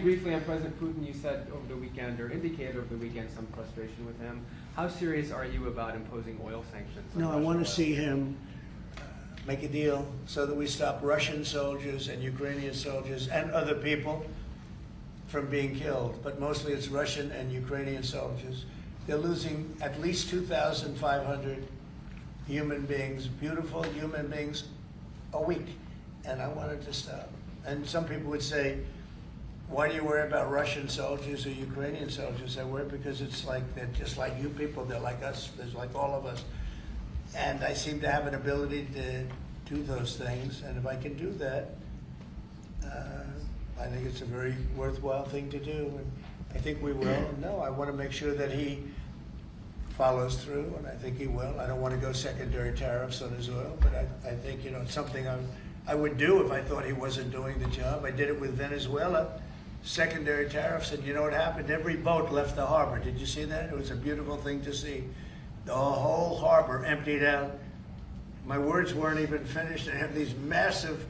Briefly on President Putin, you said over the weekend, or indicated over the weekend, some frustration with him. How serious are you about imposing oil sanctions? No, I want to see him make a deal so that we stop Russian soldiers and Ukrainian soldiers and other people from being killed. But mostly it's Russian and Ukrainian soldiers. They're losing at least 2,500 human beings, beautiful human beings, a week. And I want it to stop. And some people would say, why do you worry about Russian soldiers or Ukrainian soldiers? I worry because it's like they're just like you people. They're like us. They're like all of us. And I seem to have an ability to do those things. And if I can do that, I think it's a very worthwhile thing to do. And I think we will. And no, I want to make sure that he follows through, and I think he will. I don't want to go secondary tariffs on his oil, but I think, you know, it's something I would do if I thought he wasn't doing the job. I did it with Venezuela. Secondary tariffs, and you know what happened? Every boat left the harbor. Did you see that? It was a beautiful thing to see. The whole harbor emptied out. My words weren't even finished. They have these massive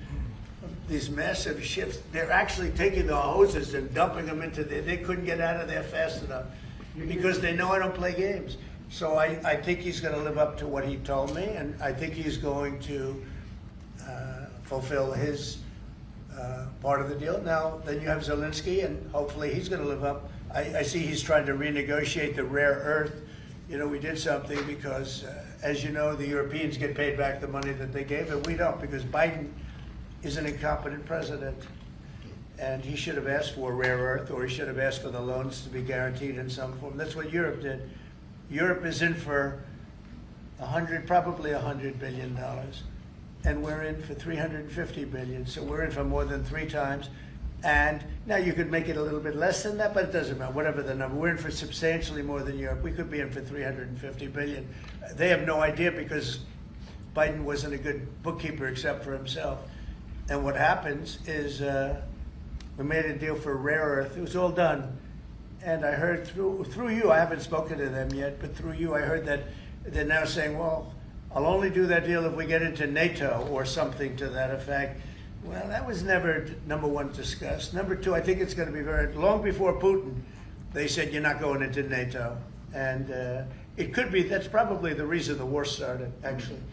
ships. They're actually taking the hoses and dumping them into there. They couldn't get out of there fast enough because they know I don't play games. So I think he's going to live up to what he told me, and I think he's going to fulfill his part of the deal. Now, then you have Zelensky, and hopefully he's going to live up. I see he's trying to renegotiate the rare earth. You know, we did something because, as you know, the Europeans get paid back the money that they gave, and we don't, because Biden is an incompetent president. And he should have asked for rare earth, or he should have asked for the loans to be guaranteed in some form. That's what Europe did. Europe is in for probably $100 billion. And we're in for 350 billion. So we're in for more than 3 times. And now you could make it a little bit less than that, but it doesn't matter, whatever the number. We're in for substantially more than Europe. We could be in for 350 billion. They have no idea because Biden wasn't a good bookkeeper except for himself. And what happens is we made a deal for rare earth. It was all done. And I heard through you, I haven't spoken to them yet, but through you I heard that they're now saying, well, I'll only do that deal if we get into NATO or something to that effect. Well, that was never, number one, discussed. Number two, I think it's going to be very, long before Putin, they said you're not going into NATO. And it could be, that's probably the reason the war started, actually.